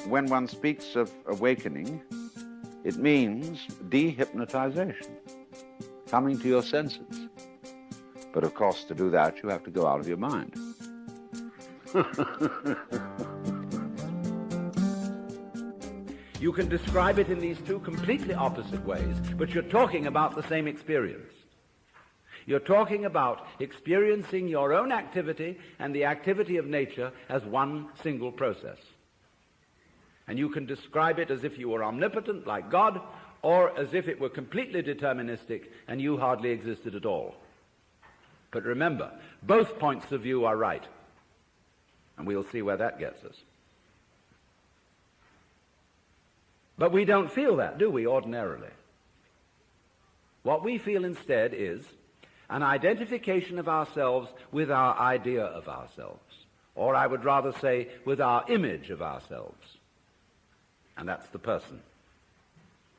when one speaks of awakening, it means dehypnotization, coming to your senses. But of course, to do that, you have to go out of your mind. You can describe it in these two completely opposite ways, but you're talking about the same experience. You're talking about experiencing your own activity and the activity of nature as one single process. And you can describe it as if you were omnipotent, like God, or as if it were completely deterministic and you hardly existed at all. But remember, both points of view are right. And we'll see where that gets us. But we don't feel that, do we, ordinarily? What we feel instead is an identification of ourselves with our idea of ourselves. Or I would rather say, with our image of ourselves. And that's the person,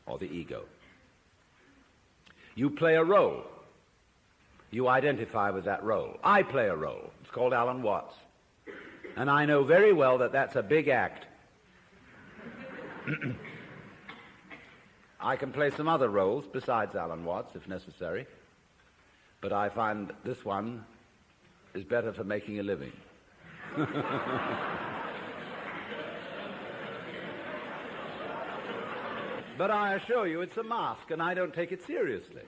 or the ego. You play a role. You identify with that role. I play a role. It's called Alan Watts. And I know very well that that's a big act. I can play some other roles besides Alan Watts, if necessary. But I find this one is better for making a living. But I assure you, it's a mask, and I don't take it seriously.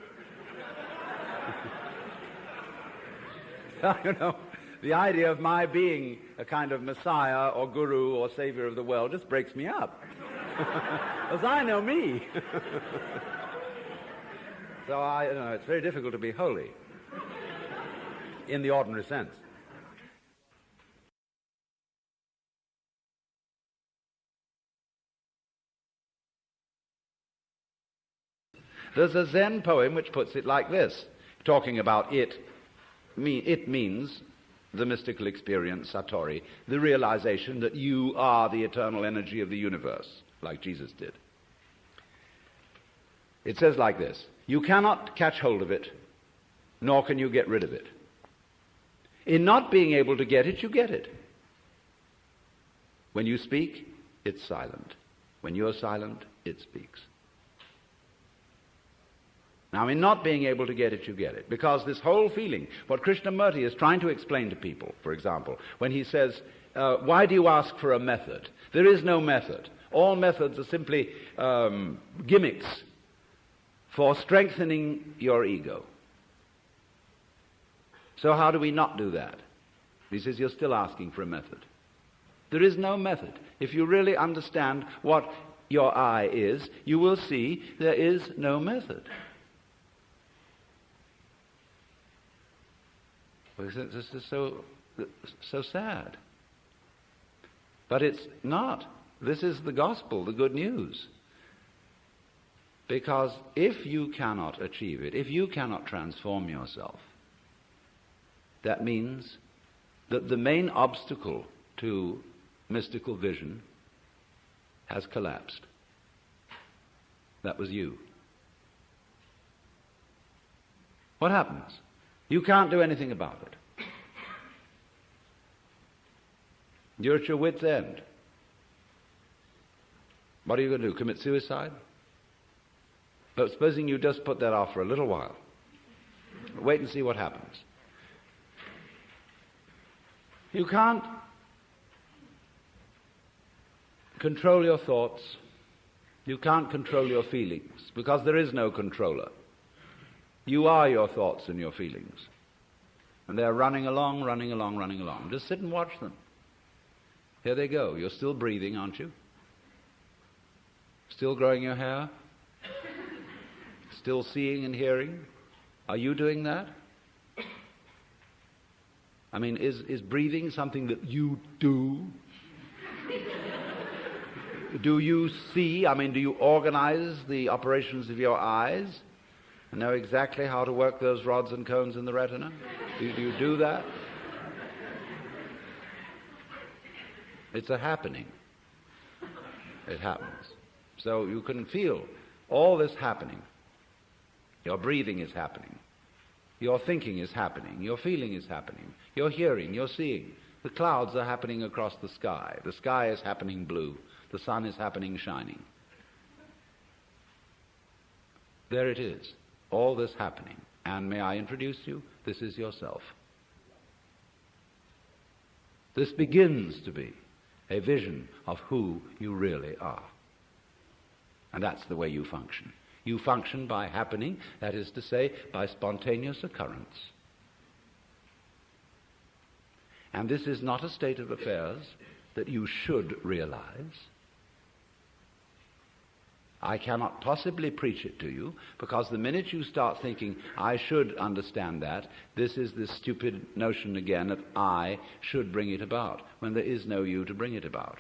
You know, the idea of my being a kind of messiah or guru or savior of the world just breaks me up. Because I know me. So it's very difficult to be holy in the ordinary sense. There's a Zen poem which puts it like this, talking about it. It means the mystical experience, Satori, the realization that you are the eternal energy of the universe, like Jesus did. It says like this: you cannot catch hold of it, nor can you get rid of it. In not being able to get it, you get it. When you speak, it's silent. When you're silent, it speaks. Now, in not being able to get it, you get it. Because this whole feeling, what Krishnamurti is trying to explain to people, for example, when he says, why do you ask for a method? There is no method. All methods are simply gimmicks for strengthening your ego. So how do we not do that? He says, you're still asking for a method. There is no method. If you really understand what your I is, you will see there is no method. This is so sad. But it's not. This is the gospel, the good news. Because if you cannot achieve it, if you cannot transform yourself, that means that the main obstacle to mystical vision has collapsed. That was you. What happens? You can't do anything about it. You're at your wit's end. What are you going to do? Commit suicide? But supposing you just put that off for a little while. Wait and see what happens. You can't control your thoughts. You can't control your feelings, because there is no controller. You are your thoughts and your feelings. And they're running along, running along, running along. Just sit and watch them. Here they go. You're still breathing, aren't you? Still growing your hair? Still seeing and hearing? Are you doing that? I mean, is breathing something that you do? Do you see? I mean, do you organize the operations of your eyes and know exactly how to work those rods and cones in the retina? Do you do that? It's a happening. It happens. So you can feel all this happening. Your breathing is happening. Your thinking is happening. Your feeling is happening. Your hearing, your seeing. The clouds are happening across the sky. The sky is happening blue. The sun is happening shining. There it is, all this happening. And may I introduce you? This is yourself. This begins to be a vision of who you really are. And that's the way you function. You function by happening, that is to say, by spontaneous occurrence. And this is not a state of affairs that you should realize. I cannot possibly preach it to you, because the minute you start thinking, I should understand that, this is this stupid notion again that I should bring it about, when there is no you to bring it about.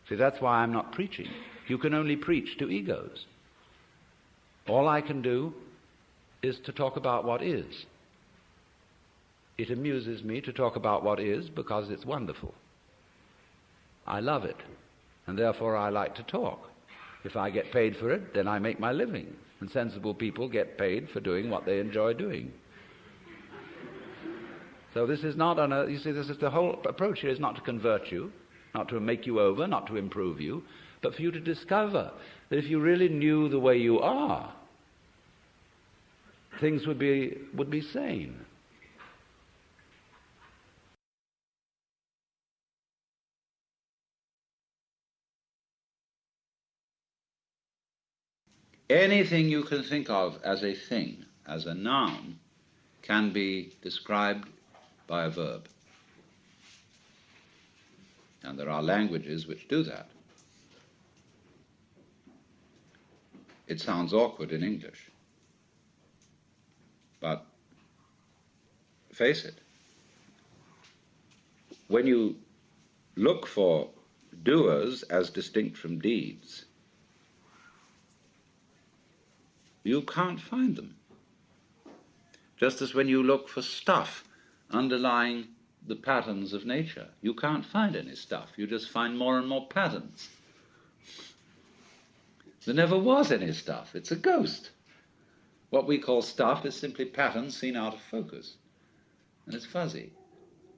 See, that's why I'm not preaching. You can only preach to egos. All I can do is to talk about what is. It amuses me to talk about what is because it's wonderful. I love it, and therefore I like to talk. If I get paid for it, then I make my living. And sensible people get paid for doing what they enjoy doing. So this is not you see, this is the whole approach here is not to convert you, not to make you over, not to improve you, but for you to discover that if you really knew the way you are, things would be sane. Anything you can think of as a thing, as a noun, can be described by a verb. And there are languages which do that. It sounds awkward in English. But face it, when you look for doers as distinct from deeds, you can't find them. Just as when you look for stuff underlying the patterns of nature, you can't find any stuff. You just find more and more patterns. There never was any stuff. It's a ghost. What we call stuff is simply patterns seen out of focus. And it's fuzzy.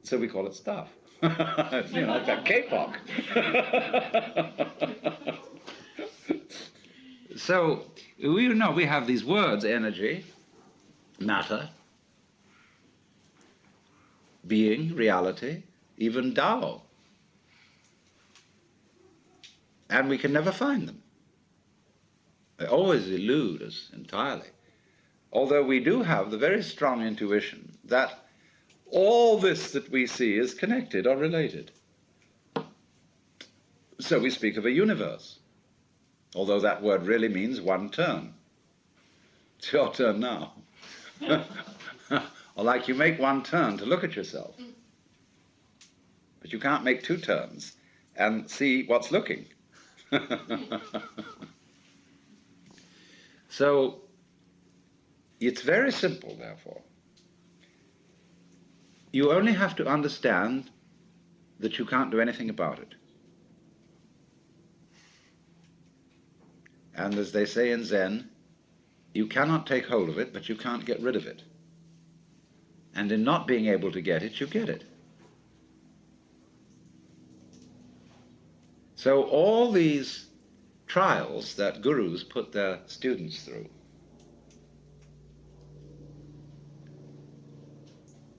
So we call it stuff. You know, it's like K-pop. So, we have these words, energy, matter, being, reality, even Tao. And we can never find them. They always elude us entirely. Although we do have the very strong intuition that all this that we see is connected or related. So we speak of a universe, although that word really means one turn. It's your turn now. Or like you make one turn to look at yourself, but you can't make two turns and see what's looking. So it's very simple, therefore. You only have to understand that you can't do anything about it. And as they say in Zen, you cannot take hold of it, but you can't get rid of it. And in not being able to get it, you get it. So all these trials that gurus put their students through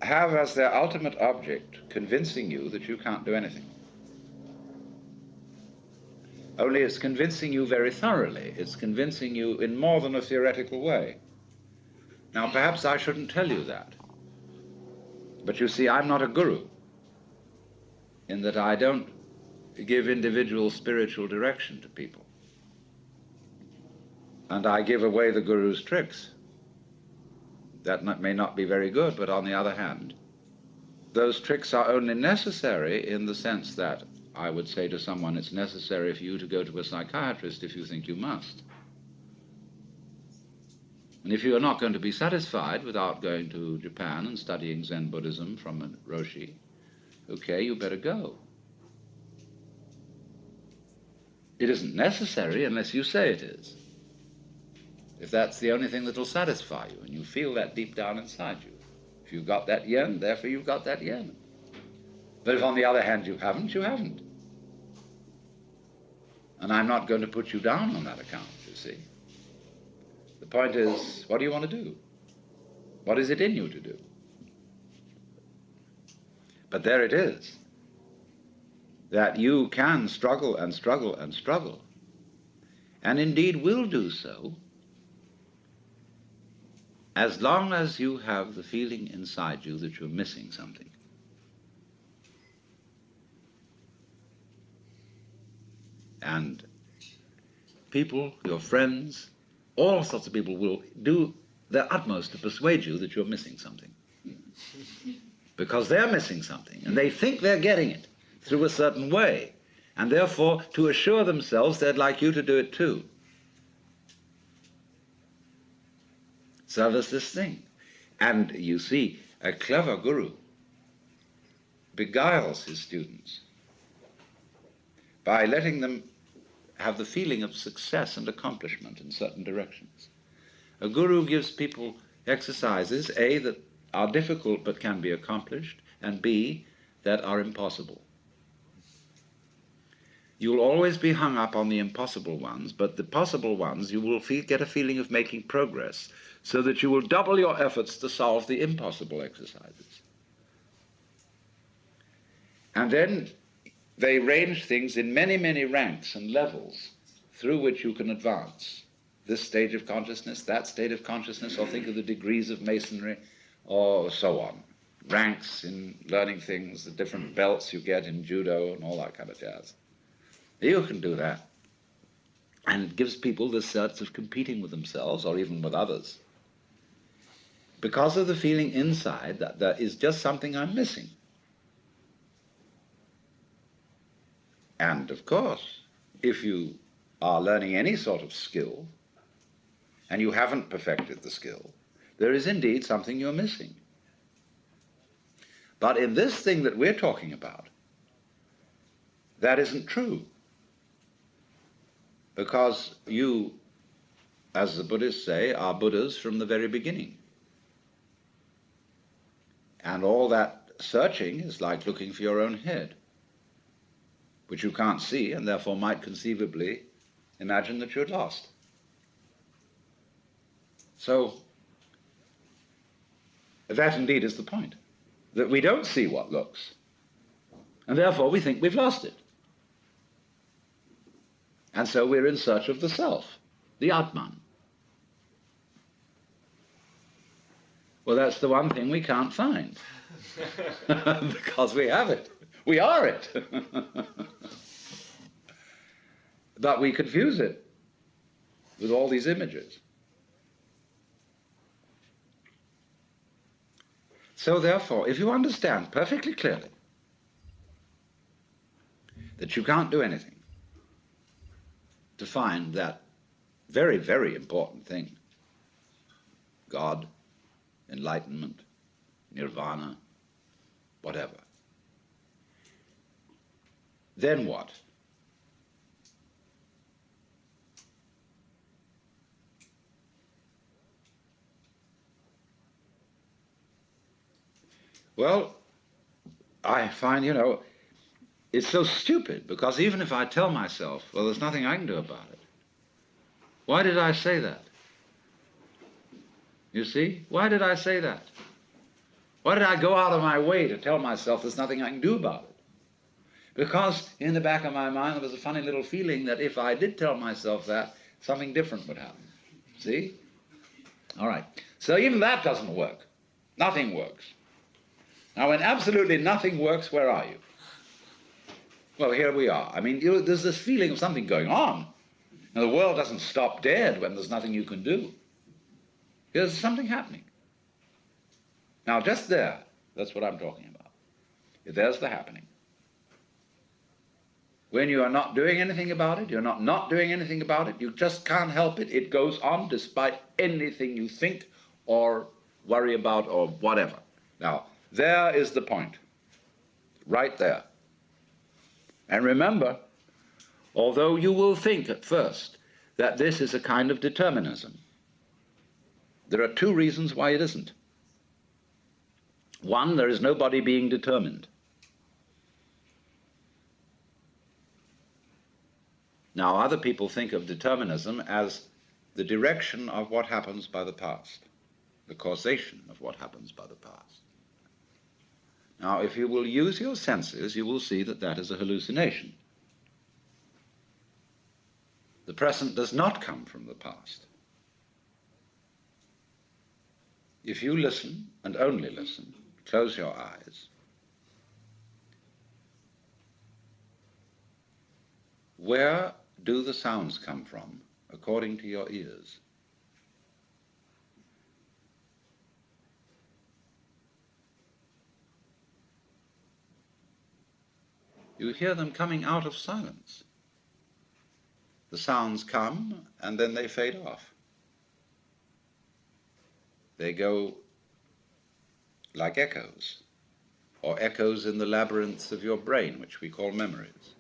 have as their ultimate object convincing you that you can't do anything. Only it's convincing you very thoroughly. It's convincing you in more than a theoretical way. Now, perhaps I shouldn't tell you that. But you see, I'm not a guru, in that I don't give individual spiritual direction to people. And I give away the guru's tricks. That may not be very good, but on the other hand, those tricks are only necessary in the sense that I would say to someone, it's necessary for you to go to a psychiatrist if you think you must. And if you are not going to be satisfied without going to Japan and studying Zen Buddhism from a Roshi, okay, you better go. It isn't necessary unless you say it is. If that's the only thing that'll satisfy you, and you feel that deep down inside you. If you've got that yen, therefore you've got that yen. But if on the other hand you haven't, you haven't. And I'm not going to put you down on that account, you see. The point is, what do you want to do? What is it in you to do? But there it is, that you can struggle and struggle and struggle, and indeed will do so, as long as you have the feeling inside you that you're missing something. And people, your friends, all sorts of people will do their utmost to persuade you that you're missing something. Because they're missing something, and they think they're getting it through a certain way. And therefore, to assure themselves, they'd like you to do it too. So there's this thing. And you see, a clever guru beguiles his students by letting them have the feeling of success and accomplishment in certain directions. A guru gives people exercises, A, that are difficult but can be accomplished, and B, that are impossible. You'll always be hung up on the impossible ones, but the possible ones you will get a feeling of making progress, so that you will double your efforts to solve the impossible exercises. And then they range things in many, many ranks and levels through which you can advance. This stage of consciousness, that state of consciousness, or think of the degrees of masonry, or so on. Ranks in learning things, the different belts you get in judo and all that kind of jazz. You can do that. And it gives people this sense of competing with themselves or even with others, because of the feeling inside that there is just something I'm missing. And of course, if you are learning any sort of skill and you haven't perfected the skill, there is indeed something you're missing. But in this thing that we're talking about, that isn't true. Because you, as the Buddhists say, are Buddhas from the very beginning. And all that searching is like looking for your own head, which you can't see and therefore might conceivably imagine that you're lost. So that indeed is the point, that we don't see what looks, and therefore we think we've lost it. And so we're in search of the self, the Atman. Well, that's the one thing we can't find, because we have it. We are it. But we confuse it with all these images. So therefore, if you understand perfectly clearly that you can't do anything to find that very, very important thing, God, enlightenment, nirvana, whatever, then what? Well, I find, it's so stupid, because even if I tell myself, well, there's nothing I can do about it, why did I say that? You see? Why did I say that? Why did I go out of my way to tell myself there's nothing I can do about it? Because in the back of my mind there was a funny little feeling that if I did tell myself that, something different would happen. See? All right. So even that doesn't work. Nothing works. Now, when absolutely nothing works, where are you? Well, here we are. I mean, there's this feeling of something going on. Now, the world doesn't stop dead when there's nothing you can do. There's something happening. Now, just there, that's what I'm talking about. There's the happening. When you are not doing anything about it, you're not doing anything about it, you just can't help it. It goes on despite anything you think or worry about or whatever. Now, there is the point. Right there. And remember, although you will think at first that this is a kind of determinism, there are two reasons why it isn't. One, there is nobody being determined. Now, other people think of determinism as the direction of what happens by the past, the causation of what happens by the past. Now, if you will use your senses, you will see that that is a hallucination. The present does not come from the past. If you listen, and only listen, close your eyes, where do the sounds come from according to your ears? You hear them coming out of silence. The sounds come and then they fade off. They go like echoes, or echoes in the labyrinths of your brain, which we call memories.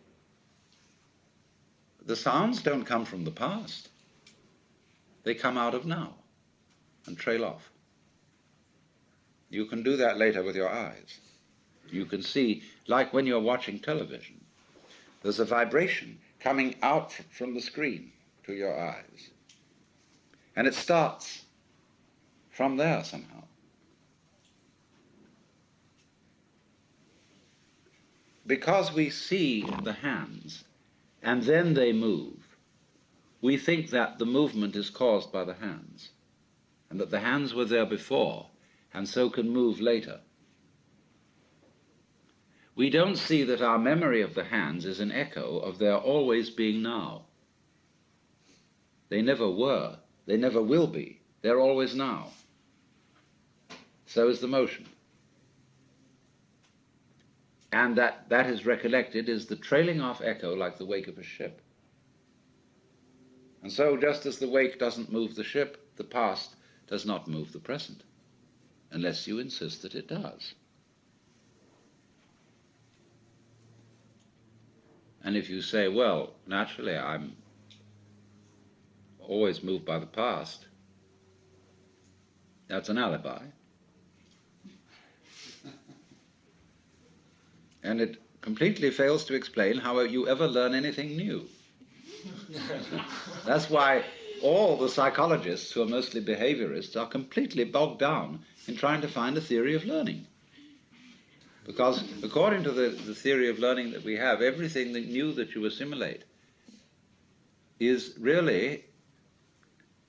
The sounds don't come from the past. They come out of now and trail off. You can do that later with your eyes. You can see, like when you're watching television, there's a vibration coming out from the screen to your eyes. And it starts from there somehow. Because we see the hands and then they move, we think that the movement is caused by the hands, and that the hands were there before and so can move later. We don't see that our memory of the hands is an echo of their always being now. They never were, they never will be, they're always now. So is the motion. And that is recollected is the trailing off echo like the wake of a ship. And so just as the wake doesn't move the ship, the past does not move the present, unless you insist that it does. And if you say, well, naturally I'm always moved by the past, that's an alibi. And it completely fails to explain how you ever learn anything new. That's why all the psychologists, who are mostly behaviorists, are completely bogged down in trying to find a theory of learning. Because according to the theory of learning that we have, everything that new that you assimilate is really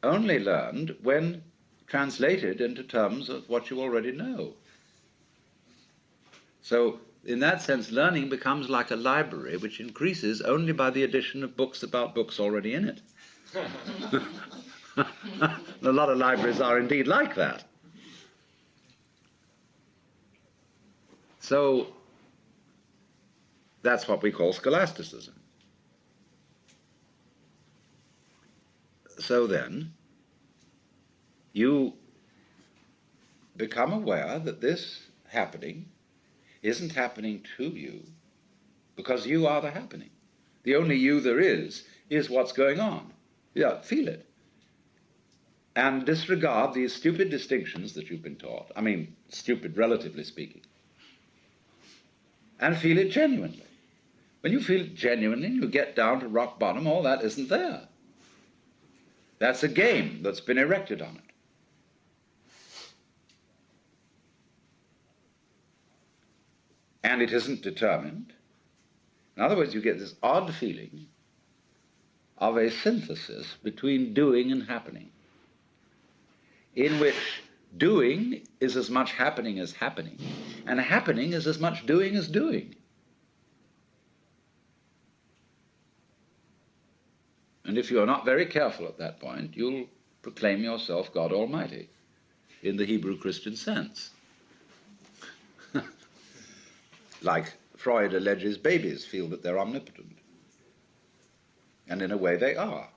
only learned when translated into terms of what you already know. So in that sense, learning becomes like a library which increases only by the addition of books about books already in it. A lot of libraries are indeed like that. So that's what we call scholasticism. So then, you become aware that this happening isn't happening to you because you are the happening. The only you there is what's going on. Yeah, feel it. And disregard these stupid distinctions that you've been taught. I mean, stupid relatively speaking. And feel it genuinely. When you feel it genuinely, you get down to rock bottom, all that isn't there. That's a game that's been erected on it. And it isn't determined. In other words, you get this odd feeling of a synthesis between doing and happening, in which doing is as much happening as happening, and happening is as much doing as doing. And if you're not very careful at that point, you'll proclaim yourself God Almighty in the Hebrew Christian sense. Like Freud alleges babies feel that they're omnipotent. And in a way they are.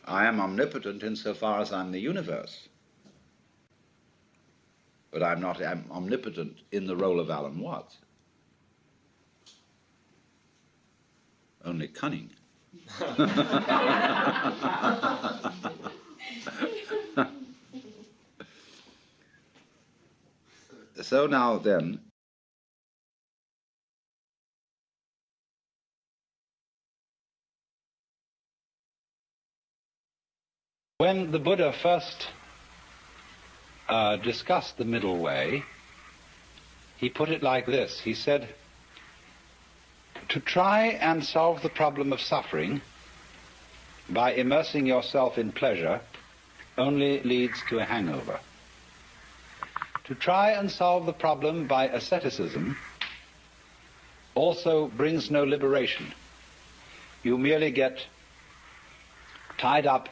I am omnipotent insofar as I'm the universe. But I'm not omnipotent in the role of Alan Watts. Only cunning. So now then, When the Buddha first discussed the middle way, he put it like this. He said, to try and solve the problem of suffering by immersing yourself in pleasure only leads to a hangover. To try and solve the problem by asceticism also brings no liberation. You merely get tied up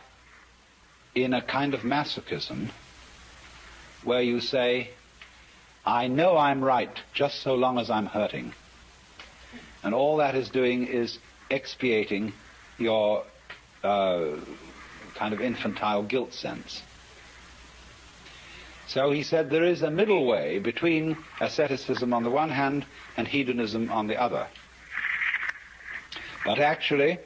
in a kind of masochism where you say, I know I'm right just so long as I'm hurting. And all that is doing is expiating your kind of infantile guilt sense. So he said there is a middle way between asceticism on the one hand and hedonism on the other. But actually,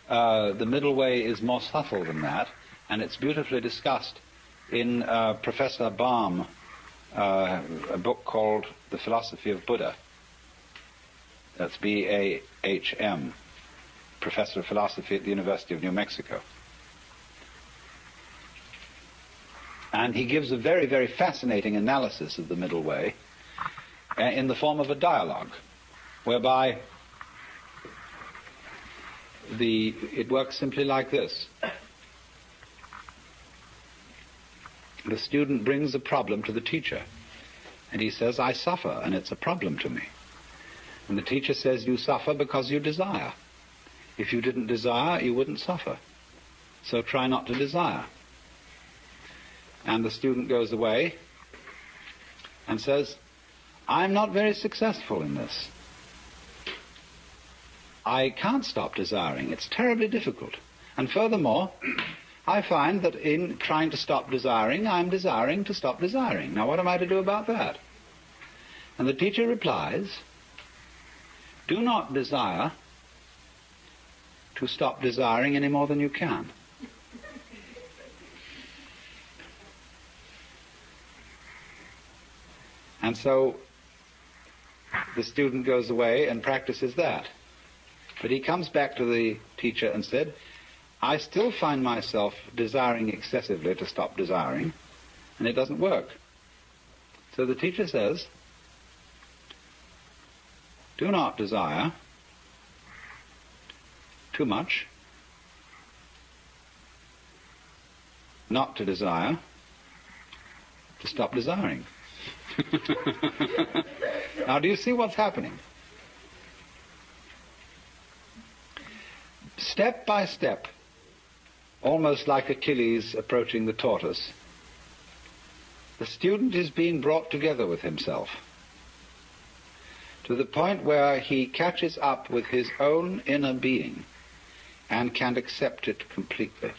the middle way is more subtle than that, and it's beautifully discussed in Professor Baum, a book called The Philosophy of Buddha. That's B-A-H-M, Professor of Philosophy at the University of New Mexico. And he gives a very, very fascinating analysis of the middle way in the form of a dialogue, whereby it works simply like this. The student brings a problem to the teacher, and he says, I suffer, and it's a problem to me. And the teacher says, you suffer because you desire. If you didn't desire, you wouldn't suffer. So try not to desire. And the student goes away and says, I'm not very successful in this. I can't stop desiring. It's terribly difficult. And furthermore, I find that in trying to stop desiring, I'm desiring to stop desiring. Now, what am I to do about that? And the teacher replies, do not desire to stop desiring any more than you can. And so the student goes away and practices that. But he comes back to the teacher and said, I still find myself desiring excessively to stop desiring, and it doesn't work. So the teacher says, do not desire too much, not to desire, to stop desiring. Now, do you see what's happening? Step by step, almost like Achilles approaching the tortoise, the student is being brought together with himself to the point where he catches up with his own inner being and can accept it completely.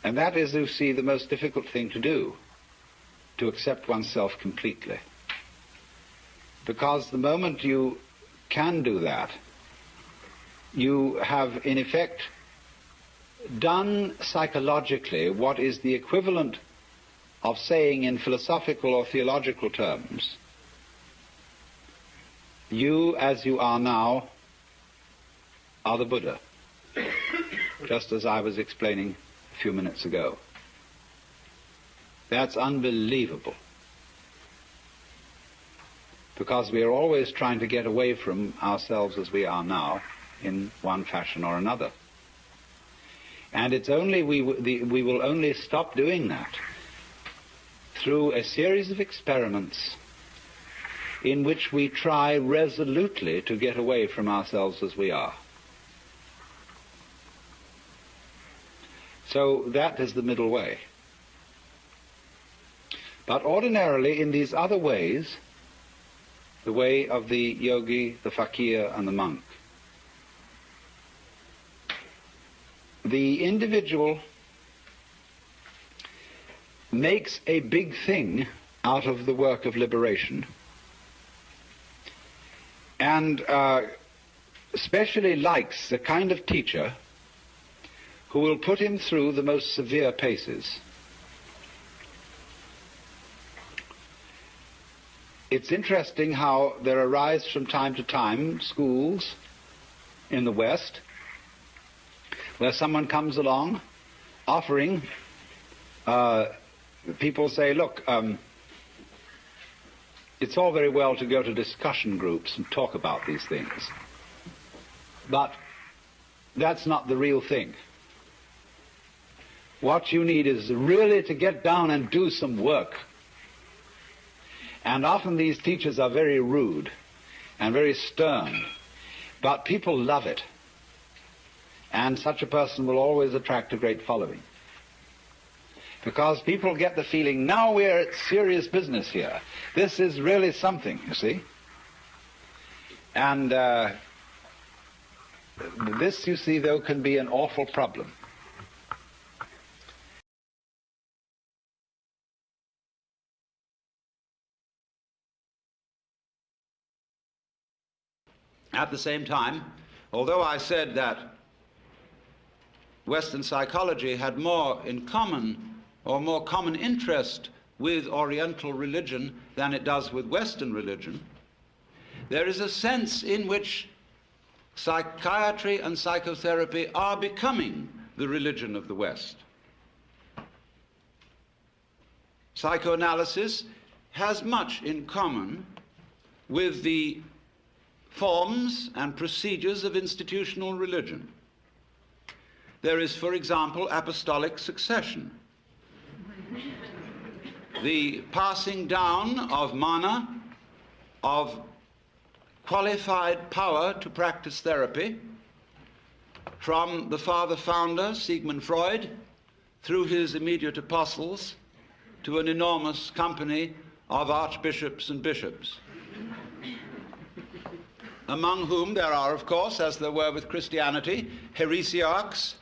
And that is, you see, the most difficult thing to do, to accept oneself completely. Because the moment you can do that, you have, in effect, done psychologically what is the equivalent of saying in philosophical or theological terms, you as you are now are the Buddha, just as I was explaining a few minutes ago. That's unbelievable, because we are always trying to get away from ourselves as we are now in one fashion or another. And it's only we will only stop doing that through a series of experiments in which we try resolutely to get away from ourselves as we are. So that is the middle way. But ordinarily, in these other ways, the way of the yogi, the fakir, and the monk, the individual makes a big thing out of the work of liberation, and especially likes the kind of teacher who will put him through the most severe paces. It's interesting how there arise from time to time schools in the West where someone comes along offering, people say, look, it's all very well to go to discussion groups and talk about these things, but that's not the real thing. What you need is really to get down and do some work. And often these teachers are very rude and very stern, but people love it. And such a person will always attract a great following. Because people get the feeling, now we're at serious business here. This is really something, you see. And this, you see, though, can be an awful problem. At the same time, although I said that Western psychology had more in common or more common interest with Oriental religion than it does with Western religion, there is a sense in which psychiatry and psychotherapy are becoming the religion of the West. Psychoanalysis has much in common with the forms and procedures of institutional religion. There is, for example, apostolic succession, the passing down of mana, of qualified power to practice therapy from the father founder, Sigmund Freud, through his immediate apostles to an enormous company of archbishops and bishops, among whom there are, of course, as there were with Christianity, heresiarchs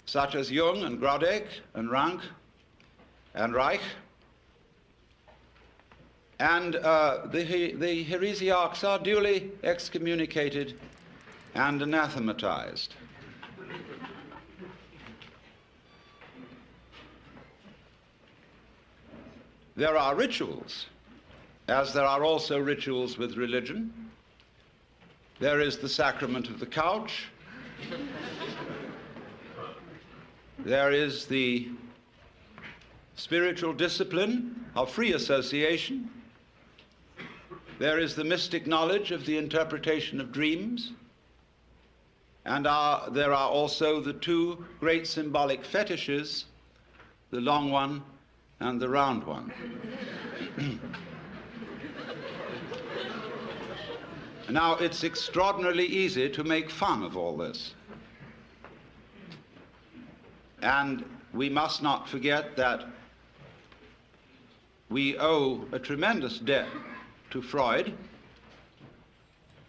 such as Jung and Grodek and Rank and Reich. And the heresiarchs are duly excommunicated and anathematized. There are rituals, as there are also rituals with religion. There is the sacrament of the couch. There is the spiritual discipline of free association. There is the mystic knowledge of the interpretation of dreams. And there are also the two great symbolic fetishes, the long one and the round one. Now, it's extraordinarily easy to make fun of all this. And we must not forget that we owe a tremendous debt to Freud,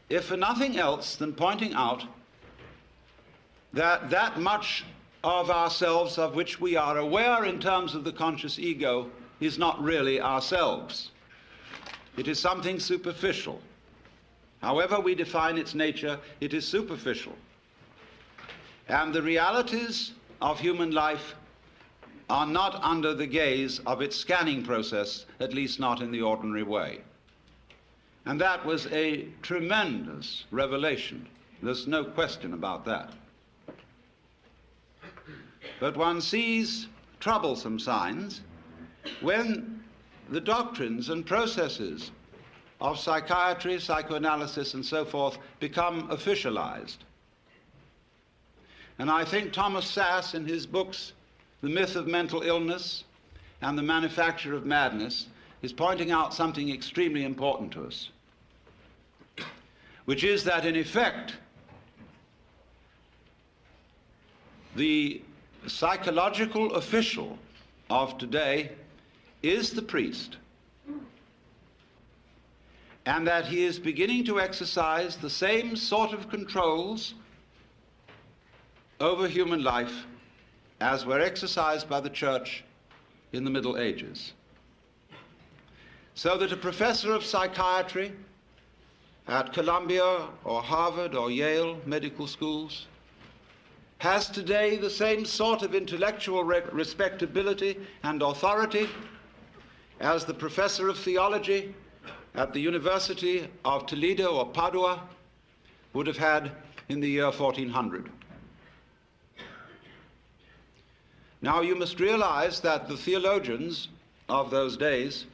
if for nothing else than pointing out that that much of ourselves of which we are aware in terms of the conscious ego is not really ourselves. It is something superficial. However we define its nature, it is superficial. And the realities of human life are not under the gaze of its scanning process, at least not in the ordinary way. And that was a tremendous revelation. There's no question about that. But one sees troublesome signs when the doctrines and processes of psychiatry, psychoanalysis, and so forth become officialized. And I think Thomas Sass, in his books, The Myth of Mental Illness and The Manufacture of Madness, is pointing out something extremely important to us, which is that, in effect, the psychological official of today is the priest, and that he is beginning to exercise the same sort of controls over human life as were exercised by the church in the Middle Ages. So that a professor of psychiatry at Columbia or Harvard or Yale medical schools has today the same sort of intellectual respectability and authority as the professor of theology at the University of Toledo or Padua would have had in the year 1400. Now you must realize that the theologians of those days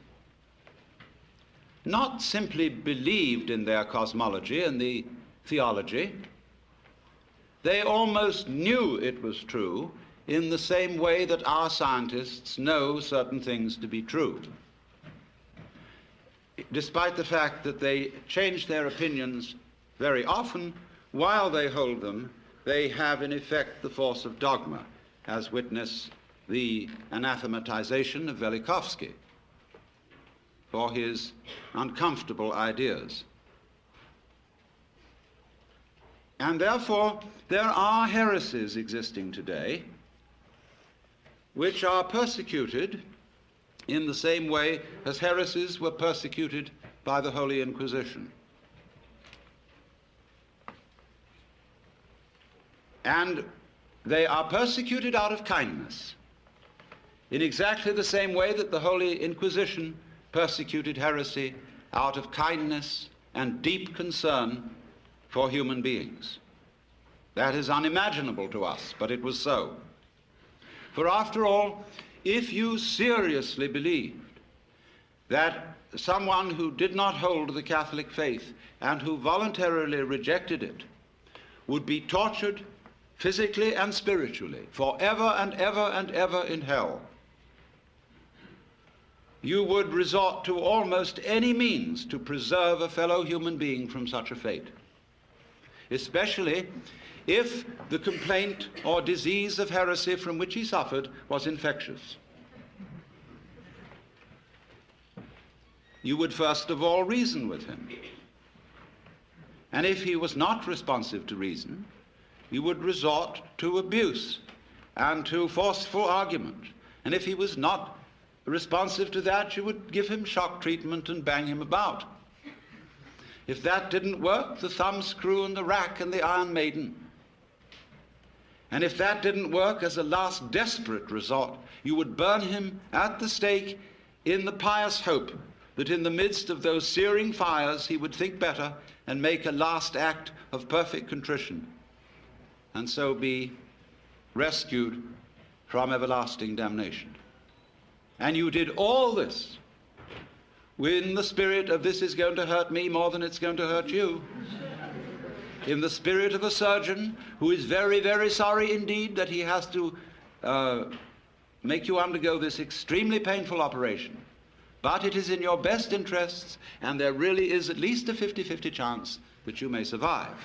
not simply believed in their cosmology and the theology, they almost knew it was true in the same way that our scientists know certain things to be true. Despite the fact that they change their opinions very often, while they hold them, they have in effect the force of dogma, as witness the anathematization of Velikovsky for his uncomfortable ideas. And therefore, there are heresies existing today which are persecuted in the same way as heresies were persecuted by the Holy Inquisition. And they are persecuted out of kindness, in exactly the same way that the Holy Inquisition persecuted heresy out of kindness and deep concern for human beings. That is unimaginable to us, but it was so. For after all, if you seriously believed that someone who did not hold the Catholic faith and who voluntarily rejected it would be tortured physically and spiritually forever and ever and ever in hell, you would resort to almost any means to preserve a fellow human being from such a fate, especially if the complaint or disease of heresy from which he suffered was infectious. You would first of all reason with him. And if he was not responsive to reason, you would resort to abuse and to forceful argument. And if he was not responsive to that, you would give him shock treatment and bang him about. If that didn't work, the thumbscrew and the rack and the Iron Maiden. And if that didn't work, as a last desperate resort, you would burn him at the stake in the pious hope that in the midst of those searing fires he would think better and make a last act of perfect contrition, and so be rescued from everlasting damnation. And you did all this in the spirit of this is going to hurt me more than it's going to hurt you. In the spirit of a surgeon who is very, very sorry indeed that he has to make you undergo this extremely painful operation. But it is in your best interests, and there really is at least a 50-50 chance that you may survive.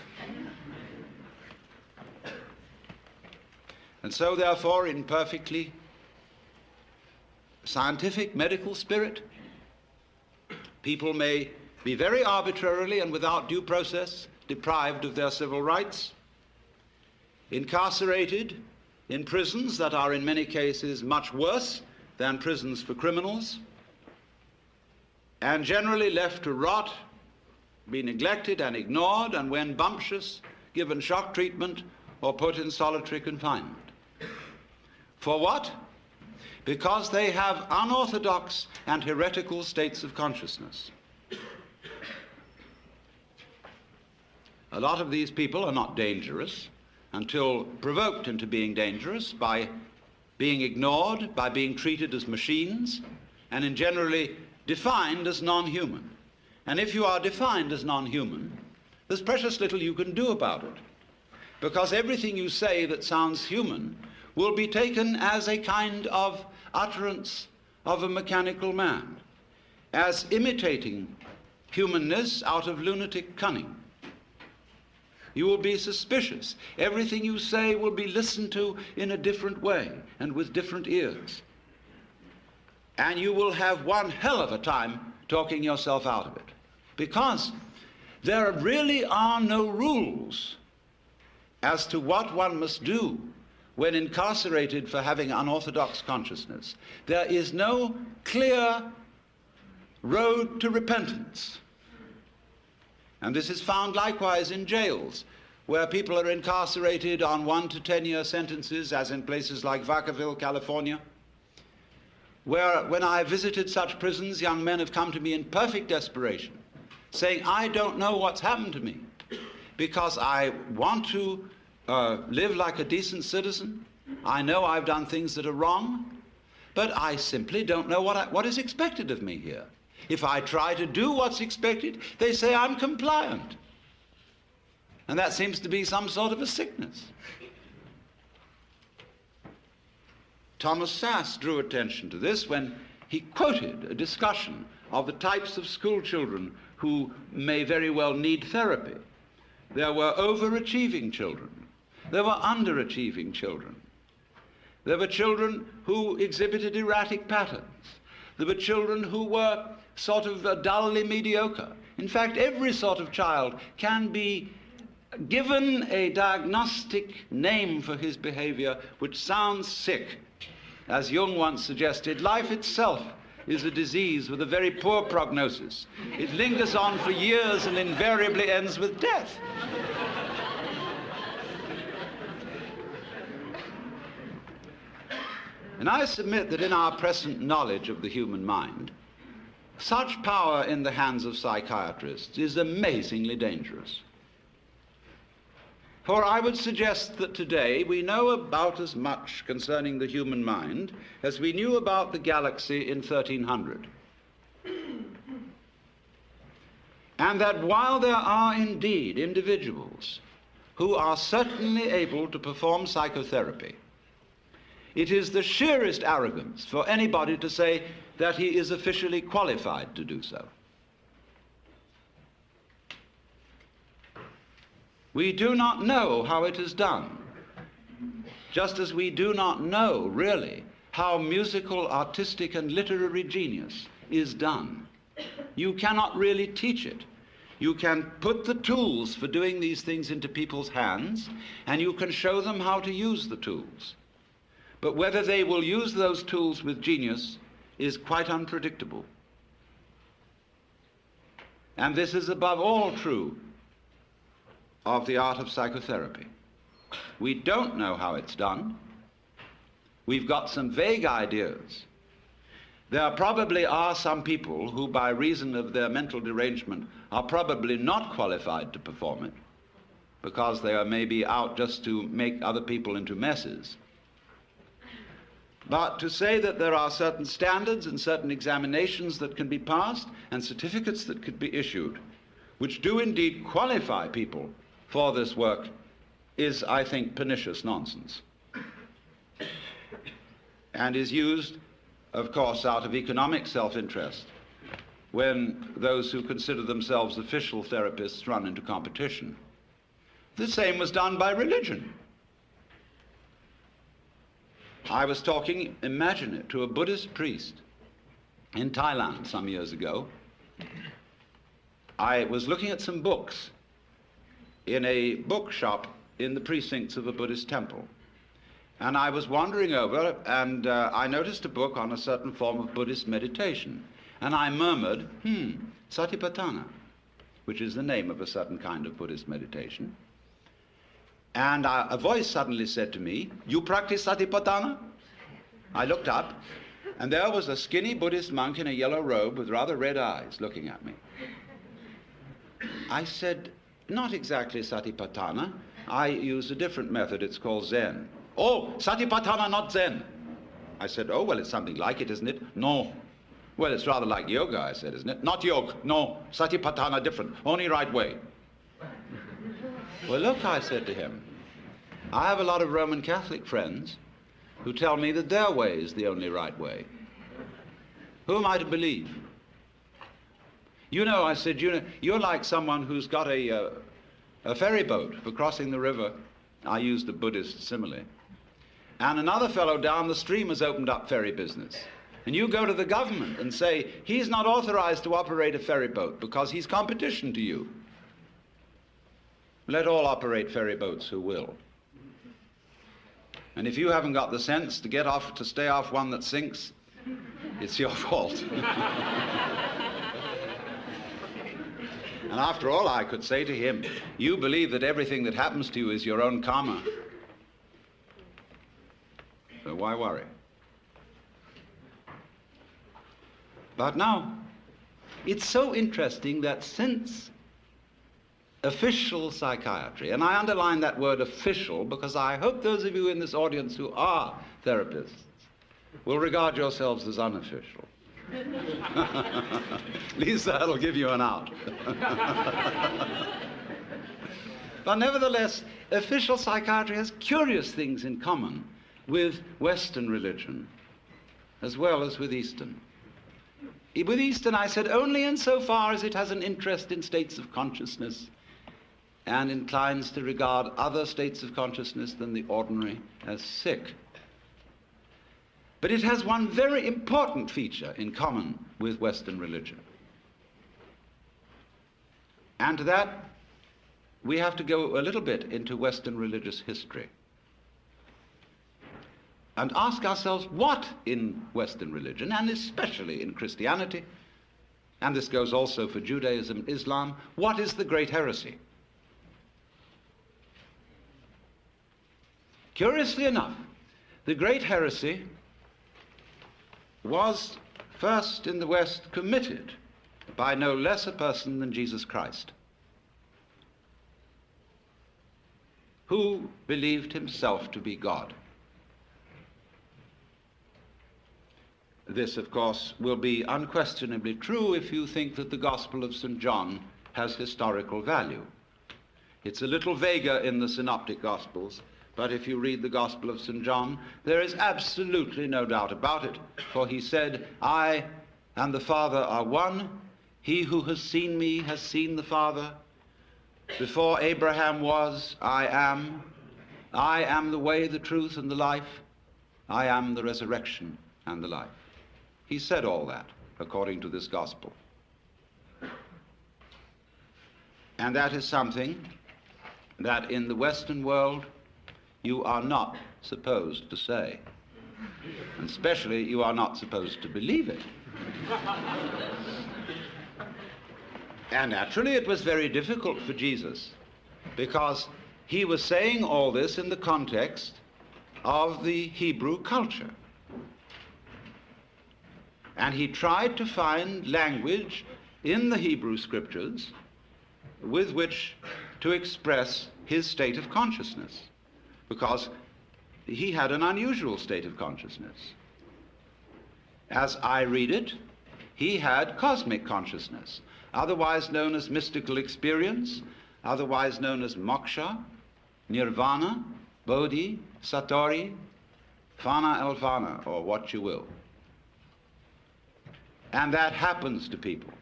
And so, therefore, in perfectly scientific medical spirit, people may be very arbitrarily and without due process deprived of their civil rights, incarcerated in prisons that are in many cases much worse than prisons for criminals, and generally left to rot, be neglected and ignored, and when bumptious, given shock treatment or put in solitary confinement. For what? Because they have unorthodox and heretical states of consciousness. A lot of these people are not dangerous until provoked into being dangerous by being ignored, by being treated as machines, and in generally defined as non-human. And if you are defined as non-human, there's precious little you can do about it, because everything you say that sounds human will be taken as a kind of utterance of a mechanical man, as imitating humanness out of lunatic cunning. You will be suspicious. Everything you say will be listened to in a different way and with different ears. And you will have one hell of a time talking yourself out of it, because there really are no rules as to what one must do when incarcerated for having unorthodox consciousness. There is no clear road to repentance. And this is found likewise in jails, where people are incarcerated on 1 to 10-year sentences, as in places like Vacaville, California, where when I visited such prisons, young men have come to me in perfect desperation, saying, I don't know what's happened to me, because I want to live like a decent citizen, I know I've done things that are wrong, but I simply don't know what is expected of me here. If I try to do what's expected, they say I'm compliant. And that seems to be some sort of a sickness. Thomas Sass drew attention to this when he quoted a discussion of the types of school children who may very well need therapy. There were overachieving children. There were underachieving children. There were children who exhibited erratic patterns. There were children who were sort of dully mediocre. In fact, every sort of child can be given a diagnostic name for his behavior which sounds sick. As Jung once suggested, life itself is a disease with a very poor prognosis. It lingers on for years and invariably ends with death. And I submit that in our present knowledge of the human mind, such power in the hands of psychiatrists is amazingly dangerous. For I would suggest that today we know about as much concerning the human mind as we knew about the galaxy in 1300. And that while there are indeed individuals who are certainly able to perform psychotherapy, it is the sheerest arrogance for anybody to say that he is officially qualified to do so. We do not know how it is done, just as we do not know, really, how musical, artistic, and literary genius is done. You cannot really teach it. You can put the tools for doing these things into people's hands, and you can show them how to use the tools. But whether they will use those tools with genius is quite unpredictable. And this is above all true of the art of psychotherapy. We don't know how it's done. We've got some vague ideas. There probably are some people who, by reason of their mental derangement, are probably not qualified to perform it, because they are maybe out just to make other people into messes. But to say that there are certain standards and certain examinations that can be passed and certificates that could be issued, which do indeed qualify people for this work, is, I think, pernicious nonsense. And is used, of course, out of economic self-interest when those who consider themselves official therapists run into competition. The same was done by religion. I was talking, imagine it, to a Buddhist priest in Thailand some years ago. I was looking at some books in a bookshop in the precincts of a Buddhist temple. And I was wandering over, and I noticed a book on a certain form of Buddhist meditation. And I murmured, Satipatthana, which is the name of a certain kind of Buddhist meditation. And a voice suddenly said to me, "You practice Satipatthana?" I looked up, and there was a skinny Buddhist monk in a yellow robe with rather red eyes looking at me. I said, "Not exactly Satipatthana. I use a different method. It's called Zen." "Oh, Satipatthana, not Zen." I said, "Oh, well, it's something like it, isn't it?" "No." "Well, it's rather like yoga," I said, "isn't it?" "Not yoga. No, Satipatthana different. Only right way." "Well, look," I said to him, "I have a lot of Roman Catholic friends who tell me that their way is the only right way. Who am I to believe?" "You know," I said, "you're like someone who's got a ferry boat for crossing the river." I used a Buddhist simile. "And another fellow down the stream has opened up ferry business. And you go to the government and say, he's not authorized to operate a ferry boat because he's competition to you. Let all operate ferry boats who will. And if you haven't got the sense to stay off one that sinks, it's your fault." And after all, I could say to him, "You believe that everything that happens to you is your own karma. So why worry?" But now, it's so interesting that since official psychiatry, and I underline that word official because I hope those of you in this audience who are therapists will regard yourselves as unofficial. At least that'll give you an out. But nevertheless, official psychiatry has curious things in common with Western religion as well as with Eastern. With Eastern, I said, only insofar as it has an interest in states of consciousness and inclines to regard other states of consciousness than the ordinary as sick. But it has one very important feature in common with Western religion. And to that, we have to go a little bit into Western religious history and ask ourselves what in Western religion, and especially in Christianity, and this goes also for Judaism and Islam, what is the great heresy? Curiously enough, the great heresy was first in the West committed by no less a person than Jesus Christ, who believed himself to be God. This, of course, will be unquestionably true if you think that the Gospel of St. John has historical value. It's a little vaguer in the Synoptic Gospels, but if you read the Gospel of St. John, there is absolutely no doubt about it, for he said, I and the Father are one. He who has seen me has seen the Father. Before Abraham was, I am. I am the way, the truth, and the life. I am the resurrection and the life. He said all that according to this gospel. And that is something that in the Western world you are not supposed to say. And especially you are not supposed to believe it. And naturally it was very difficult for Jesus because he was saying all this in the context of the Hebrew culture. And he tried to find language in the Hebrew scriptures with which to express his state of consciousness, because he had an unusual state of consciousness. As I read it, he had cosmic consciousness, otherwise known as mystical experience, otherwise known as moksha, nirvana, bodhi, satori, fana elvana, or what you will. And that happens to people.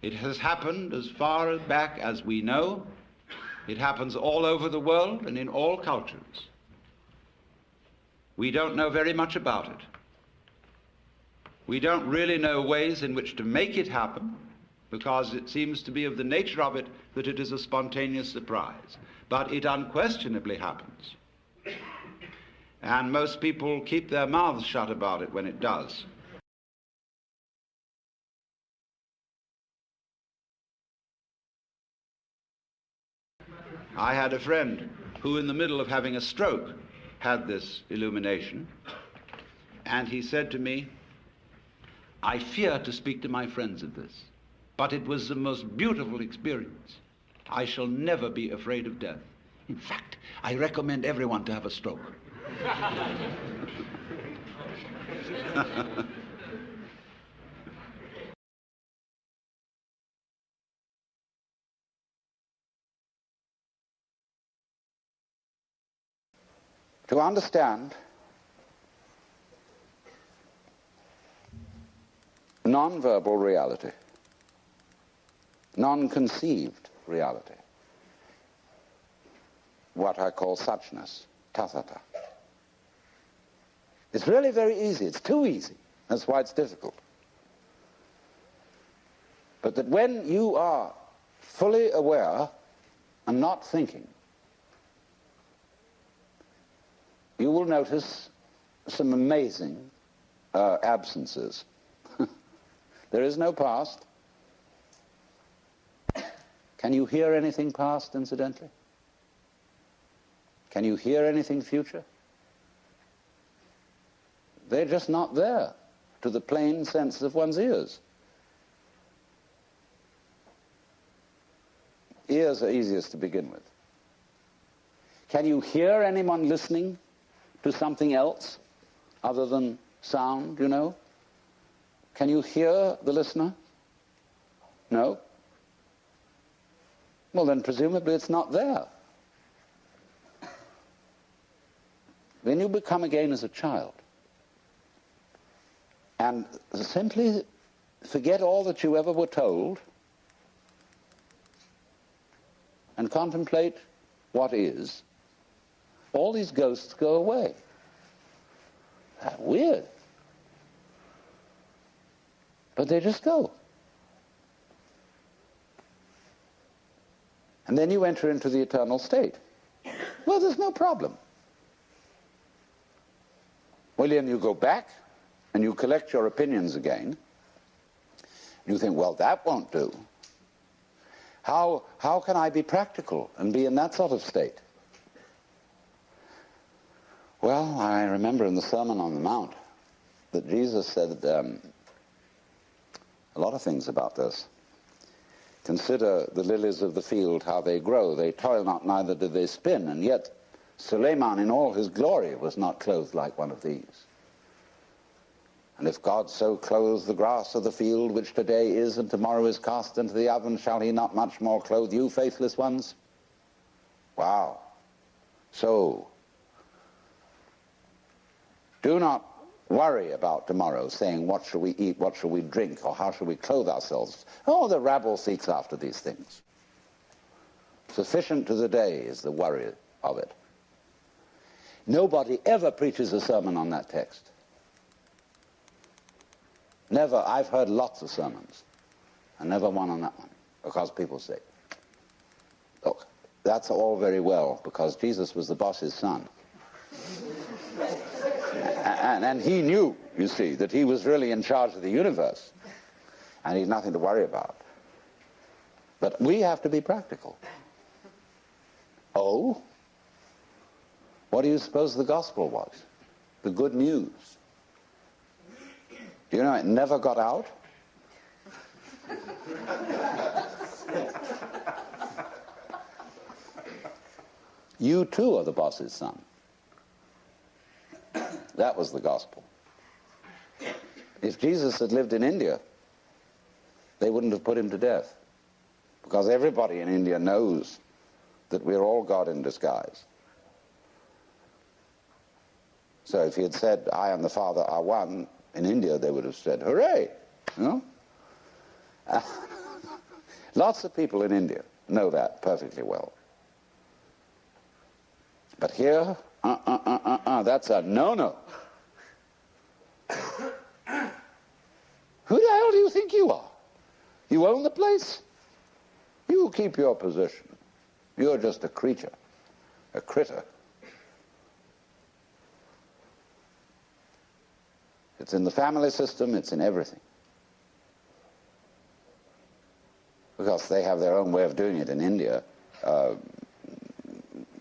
It has happened as far back as we know. It happens all over the world and in all cultures. We don't know very much about it. We don't really know ways in which to make it happen, because it seems to be of the nature of it that it is a spontaneous surprise. But it unquestionably happens. And most people keep their mouths shut about it when it does. I had a friend who, in the middle of having a stroke, had this illumination, and he said to me, I fear to speak to my friends of this, but it was the most beautiful experience. I shall never be afraid of death. In fact, I recommend everyone to have a stroke. To understand non-verbal reality, non-conceived reality, what I call suchness, tathata. It's really very easy. It's too easy. That's why it's difficult. But that when you are fully aware and not thinking, you will notice some amazing absences. There is no past. Can you hear anything past, incidentally? Can you hear anything future? They're just not there to the plain sense of one's ears. ears are easiest to begin with. Can you hear anyone listening to something else other than sound, you know? Can you hear the listener? No? Well, then presumably it's not there. Then you become again as a child and simply forget all that you ever were told and contemplate what is. All these ghosts go away. That's weird. But they just go. And then you enter into the eternal state. Well, there's no problem. William, you go back and you collect your opinions again. You think, well, that won't do. How can I be practical and be in that sort of state? Well, I remember in the Sermon on the Mount that Jesus said a lot of things about this. Consider the lilies of the field, how they grow. They toil not, neither do they spin. And yet Suleiman in all his glory was not clothed like one of these. And if God so clothes the grass of the field, which today is and tomorrow is cast into the oven, shall he not much more clothe you, faithless ones? Wow. So, do not worry about tomorrow, saying, what shall we eat, what shall we drink, or how shall we clothe ourselves? Oh, the rabble seeks after these things. Sufficient to the day is the worry of it. Nobody ever preaches a sermon on that text. Never. I've heard lots of sermons, and never one on that one, because people say, look, that's all very well, because Jesus was the boss's son. And he knew, you see, that he was really in charge of the universe, and he's nothing to worry about. But we have to be practical. Oh? What do you suppose the gospel was? The good news. Do you know it never got out? You too are the boss's son. That was the gospel. If Jesus had lived in India, they wouldn't have put him to death, because everybody in India knows that we're all God in disguise. So if he had said, I and the Father are one, in India they would have said, hooray! You know? Lots of people in India know that perfectly well. But here, that's a no-no. Who the hell do you think you are? You own the place? You keep your position. You're just a creature, a critter. It's in the family system, it's in everything. Because they have their own way of doing it in India,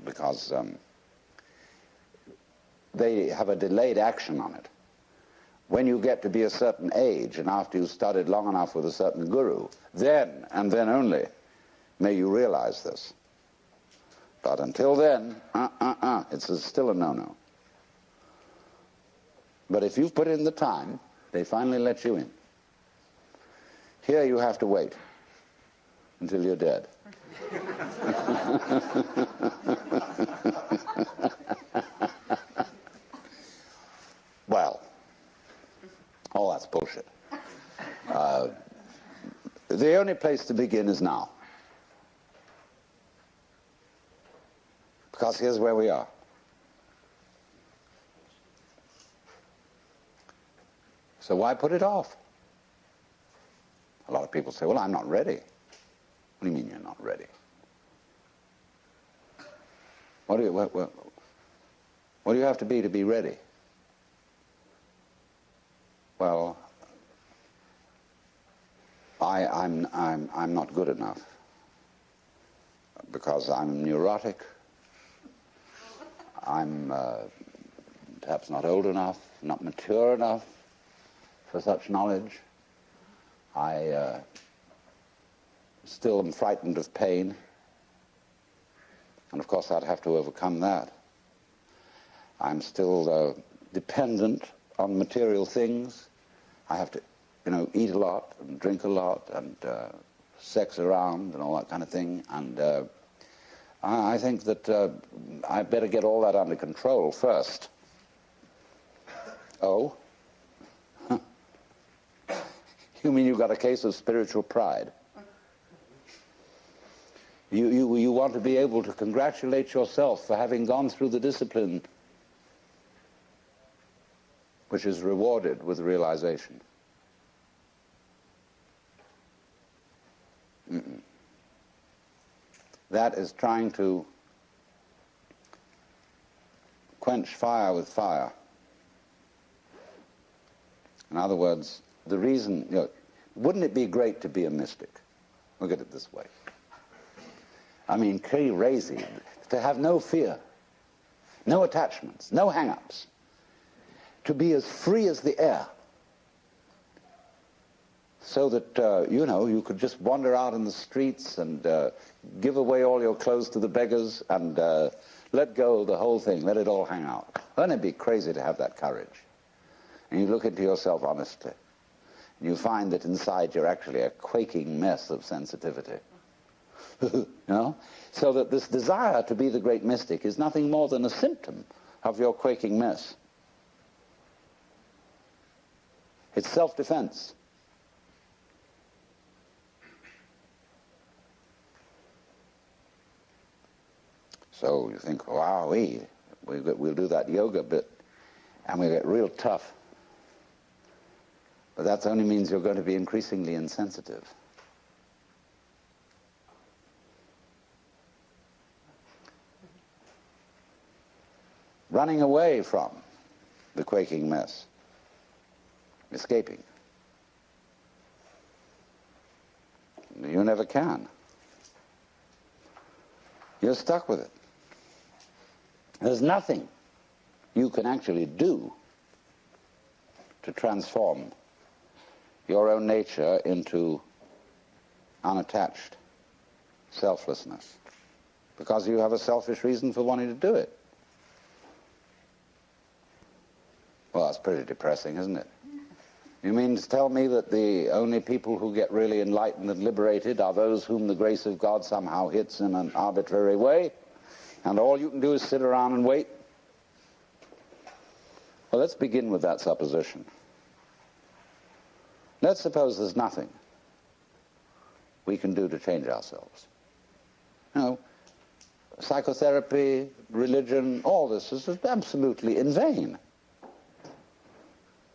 because they have a delayed action on it. When you get to be a certain age, and after you've studied long enough with a certain guru, then, and then only, may you realize this. But until then, it's still a no-no. But if you've put in the time, they finally let you in. Here you have to wait until you're dead. Well, all that's bullshit. The only place to begin is now. Because here's where we are. So why put it off? A lot of people say, well, I'm not ready. What do you mean you're not ready? What do you have to be ready? Well, I'm not good enough, because I'm neurotic. I'm perhaps not old enough, not mature enough for such knowledge. I still am frightened of pain. And of course I'd have to overcome that. I'm still dependent on material things. I have to, eat a lot and drink a lot and sex around and all that kind of thing. And I think that I better get all that under control first. Oh? You mean you've got a case of spiritual pride? You want to be able to congratulate yourself for having gone through the discipline which is rewarded with realization. Mm-mm. That is trying to quench fire with fire. In other words, the reason, wouldn't it be great to be a mystic? Look at it this way. I mean, crazy, to have no fear, no attachments, no hang-ups, to be as free as the air, so that, you could just wander out in the streets and give away all your clothes to the beggars and let go of the whole thing, let it all hang out. Wouldn't it be crazy to have that courage? And you look into yourself honestly, and you find that inside you're actually a quaking mess of sensitivity. So that this desire to be the great mystic is nothing more than a symptom of your quaking mess. It's self-defense. So you think, wow, we'll do that yoga bit and we'll get real tough. But that only means you're going to be increasingly insensitive. Running away from the quaking mess. Escaping. You never can. You're stuck with it. There's nothing you can actually do to transform your own nature into unattached selflessness, because you have a selfish reason for wanting to do it. Well, that's pretty depressing, isn't it? You mean to tell me that the only people who get really enlightened and liberated are those whom the grace of God somehow hits in an arbitrary way, and all you can do is sit around and wait? Well, let's begin with that supposition. Let's suppose there's nothing we can do to change ourselves. Psychotherapy, religion, all this is absolutely in vain.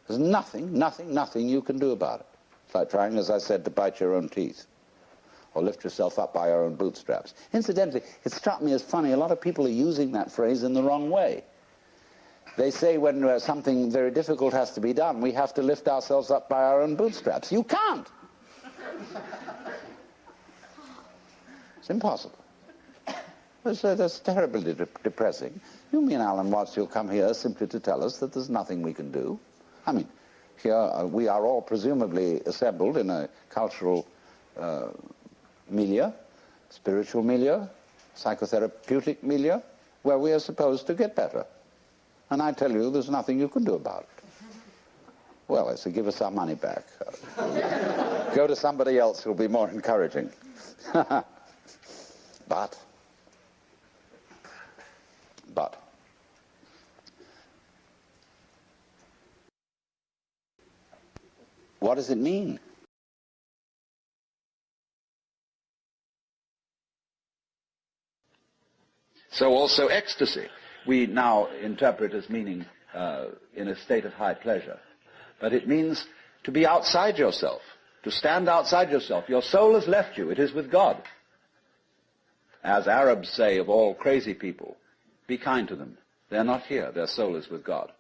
There's nothing you can do about it. It's like trying, as I said, to bite your own teeth or lift yourself up by your own bootstraps. Incidentally, it struck me as funny, a lot of people are using that phrase in the wrong way. They say when something very difficult has to be done, we have to lift ourselves up by our own bootstraps. You can't! It's impossible. That's terribly depressing. You mean Alan Watts, you'll come here simply to tell us that there's nothing we can do? I mean, here we are all presumably assembled in a cultural milieu, spiritual milieu, psychotherapeutic milieu, where we are supposed to get better. And I tell you, there's nothing you can do about it. Well, I say, give us our money back. Go to somebody else who'll be more encouraging. But, what does it mean? So also ecstasy, we now interpret as meaning in a state of high pleasure. But it means to be outside yourself, to stand outside yourself. Your soul has left you. It is with God. As Arabs say of all crazy people, be kind to them. They're not here. Their soul is with God.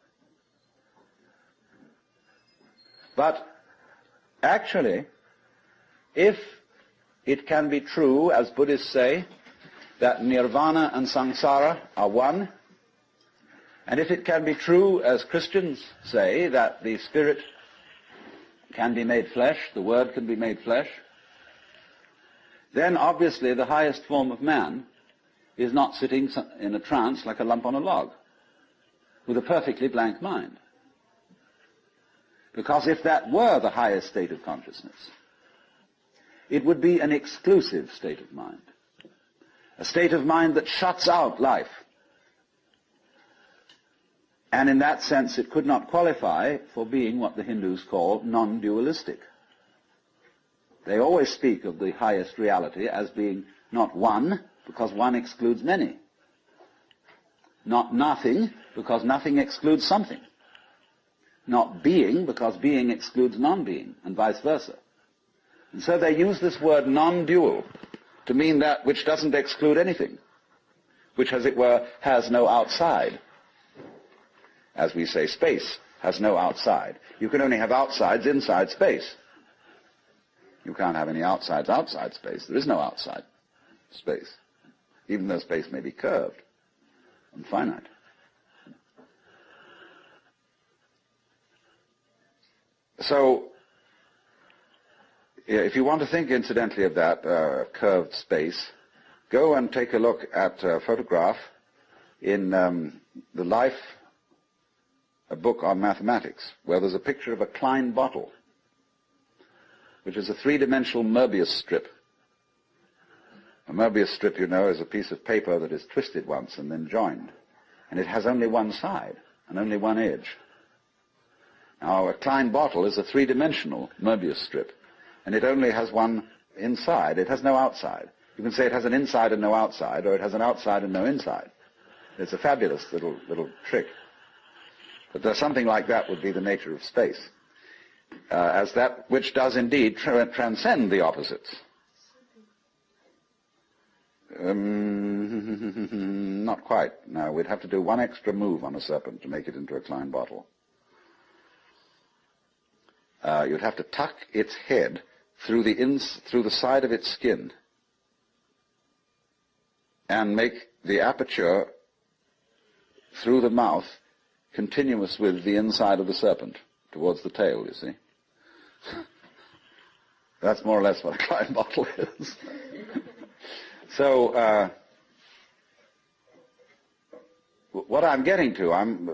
But actually, if it can be true, as Buddhists say, that nirvana and samsara are one, and if it can be true, as Christians say, that the spirit can be made flesh, the word can be made flesh, then obviously the highest form of man is not sitting in a trance like a lump on a log, with a perfectly blank mind. Because if that were the highest state of consciousness, it would be an exclusive state of mind, a state of mind that shuts out life. And in that sense, it could not qualify for being what the Hindus call non-dualistic. They always speak of the highest reality as being not one, because one excludes many. Not nothing, because nothing excludes something. Not being, because being excludes non-being, and vice versa. And so they use this word non-dual to mean that which doesn't exclude anything, which, as it were, has no outside. As we say, space has no outside. You can only have outsides inside space. You can't have any outsides outside space. There is no outside space, even though space may be curved and finite. So, if you want to think incidentally of that curved space, go and take a look at a photograph in the Life, a book on mathematics, where there's a picture of a Klein bottle, which is a three-dimensional Möbius strip. A Möbius strip, you know, is a piece of paper that is twisted once and then joined. And it has only one side and only one edge. Now, a Klein bottle is a three-dimensional Möbius strip, and it only has one inside. It has no outside. You can say it has an inside and no outside, or it has an outside and no inside. It's a fabulous little trick. But there's something like that would be the nature of space, as that which does indeed transcend the opposites. Not quite. No, we'd have to do one extra move on a serpent to make it into a Klein bottle. You'd have to tuck its head through the side of its skin and make the aperture through the mouth continuous with the inside of the serpent towards the tail, you see. That's more or less what a Klein bottle is. So, what I'm getting to, I'm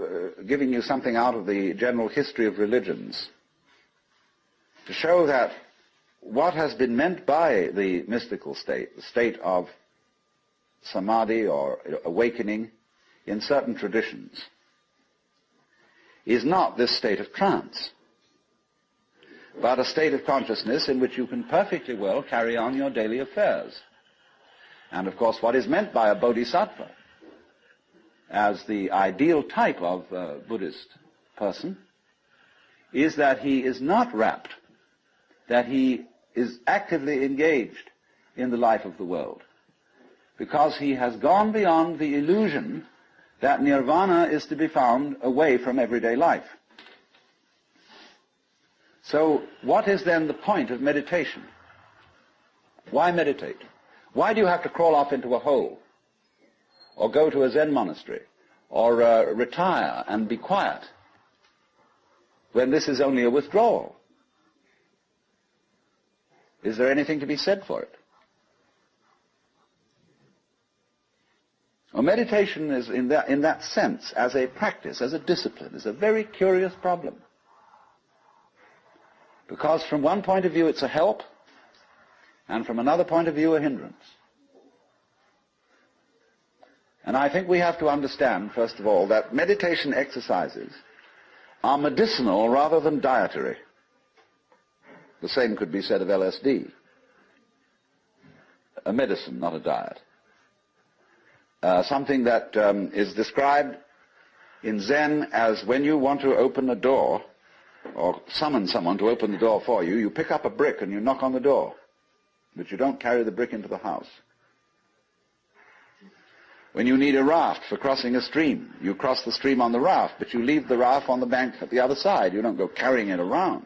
giving you something out of the general history of religions to show that what has been meant by the mystical state, the state of samadhi or awakening in certain traditions, is not this state of trance, but a state of consciousness in which you can perfectly well carry on your daily affairs. And of course, what is meant by a bodhisattva as the ideal type of Buddhist person is that he is not wrapped, that he is actively engaged in the life of the world, because he has gone beyond the illusion that nirvana is to be found away from everyday life. So what is then the point of meditation? Why meditate? Why do you have to crawl off into a hole, or go to a Zen monastery, or retire and be quiet, when this is only a withdrawal? Is there anything to be said for it? Well, meditation is, in that sense, as a practice, as a discipline, is a very curious problem. Because from one point of view it's a help, and from another point of view a hindrance. And I think we have to understand, first of all, that meditation exercises are medicinal rather than dietary. The same could be said of LSD. A medicine, not a diet. Something that is described in Zen as when you want to open a door, or summon someone to open the door for you, you pick up a brick and you knock on the door, but you don't carry the brick into the house. When you need a raft for crossing a stream, you cross the stream on the raft, but you leave the raft on the bank at the other side. You don't go carrying it around.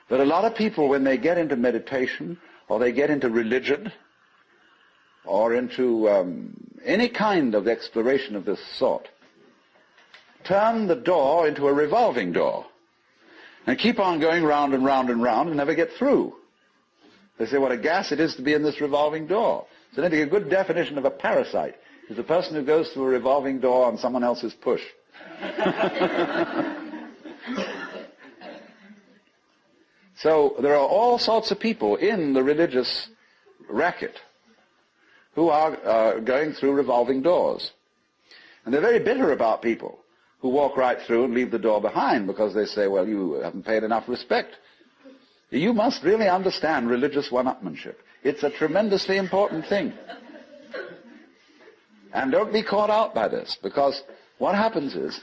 But a lot of people, when they get into meditation, or they get into religion, or into any kind of exploration of this sort, turn the door into a revolving door and keep on going round and round and round and never get through. They say, what a gas it is to be in this revolving door. So I think a good definition of a parasite is a person who goes through a revolving door on someone else's push. So there are all sorts of people in the religious racket who are going through revolving doors. And they're very bitter about people who walk right through and leave the door behind because they say, well, you haven't paid enough respect. You must really understand religious one-upmanship. It's a tremendously important thing. And don't be caught out by this, because what happens is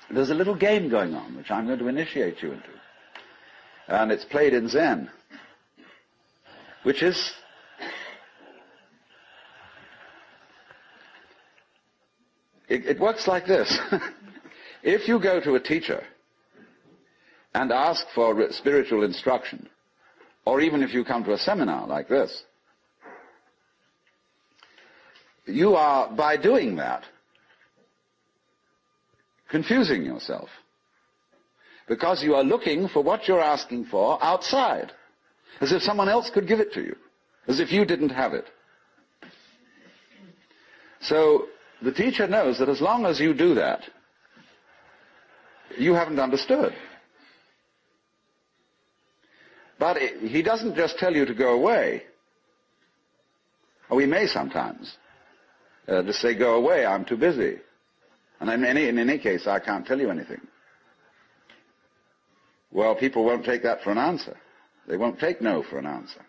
there's a little game going on, which I'm going to initiate you into. And it's played in Zen, which is it works like this. If you go to a teacher and ask for spiritual instruction, or even if you come to a seminar like this, you are, by doing that, confusing yourself. Because you are looking for what you're asking for outside, as if someone else could give it to you, as if you didn't have it. So the teacher knows that as long as you do that, you haven't understood. But he doesn't just tell you to go away. Or he may sometimes just say, go away, I'm too busy. And in any case, I can't tell you anything. Well, people won't take that for an answer. They won't take no for an answer.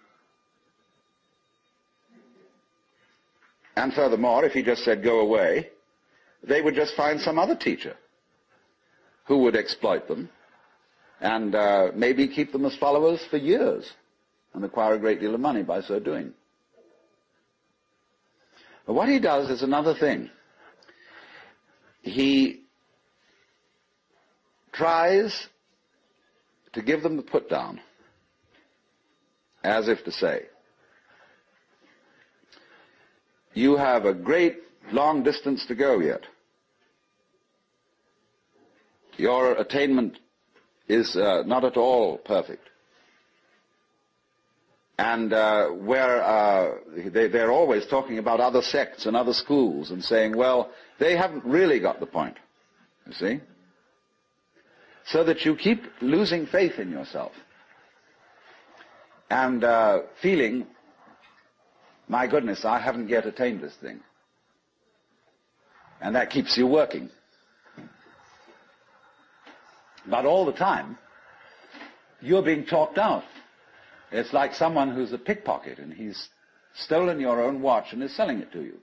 And furthermore, if he just said, go away, they would just find some other teacher who would exploit them and maybe keep them as followers for years and acquire a great deal of money by so doing. But what he does is another thing. He tries to give them the put down, as if to say, you have a great long distance to go yet. Your attainment is not at all perfect. And they're always talking about other sects and other schools and saying, well, they haven't really got the point, you see? So that you keep losing faith in yourself and feeling, my goodness, I haven't yet attained this thing. And that keeps you working. But all the time, you're being talked out. It's like someone who's a pickpocket and he's stolen your own watch and is selling it to you.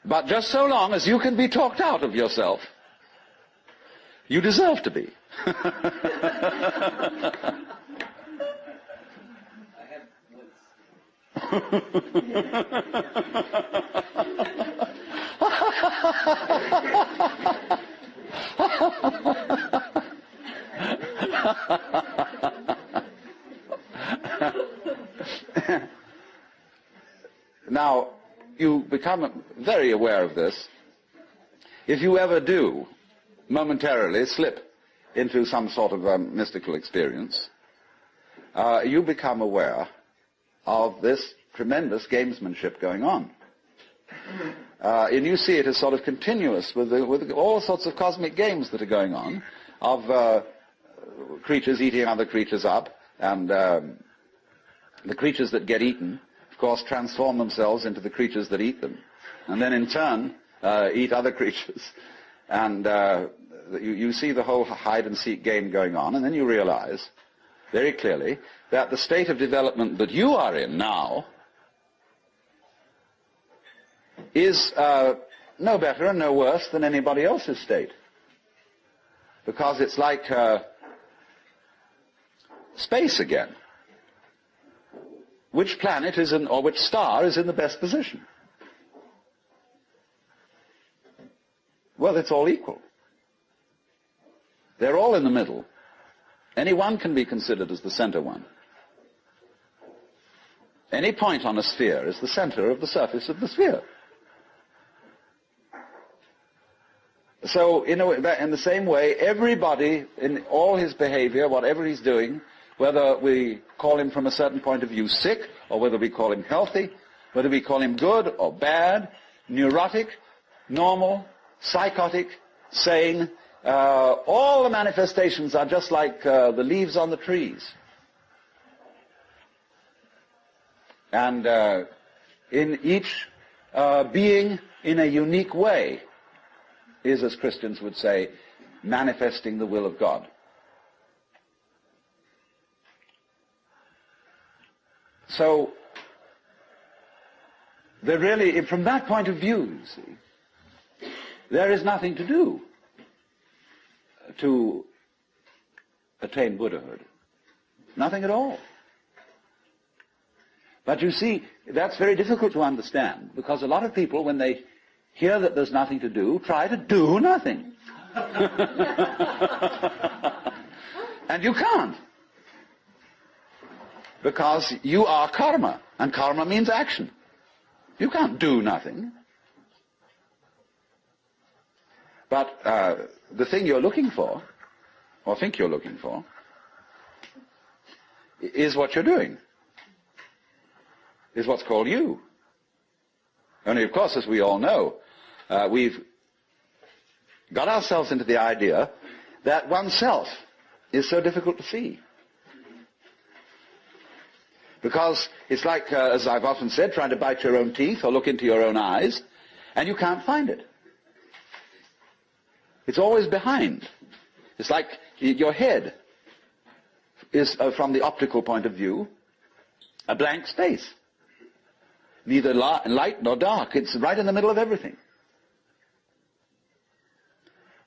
But just so long as you can be talked out of yourself, you deserve to be. Now, you become very aware of this if you ever do momentarily slip into some sort of mystical experience. You become aware of this tremendous gamesmanship going on. And you see it as sort of continuous with all sorts of cosmic games that are going on, of creatures eating other creatures up, and the creatures that get eaten, of course, transform themselves into the creatures that eat them, and then in turn eat other creatures. And you see the whole hide-and-seek game going on, and then you realize very clearly that the state of development that you are in now is no better and no worse than anybody else's state. Because it's like space again. Which planet is in, or which star is in the best position? Well, it's all equal. They're all in the middle. Any one can be considered as the center one. Any point on a sphere is the center of the surface of the sphere. So, in the same way, everybody, in all his behavior, whatever he's doing, whether we call him from a certain point of view sick, or whether we call him healthy, whether we call him good or bad, neurotic, normal, psychotic, sane, all the manifestations are just like the leaves on the trees. And in each being in a unique way is, as Christians would say, manifesting the will of God. So, there really, from that point of view, you see, there is nothing to do to attain Buddhahood. Nothing at all. But you see, that's very difficult to understand, because a lot of people, when they hear that there's nothing to do, try to do nothing. And you can't. Because you are karma, and karma means action. You can't do nothing. But the thing you're looking for, or think you're looking for, is what you're doing, is what's called you. Only, of course, as we all know, we've got ourselves into the idea that oneself is so difficult to see. Because it's like, as I've often said, trying to bite your own teeth or look into your own eyes, and you can't find it. It's always behind. It's like your head is, from the optical point of view, a blank space. Neither light nor dark. It's right in the middle of everything.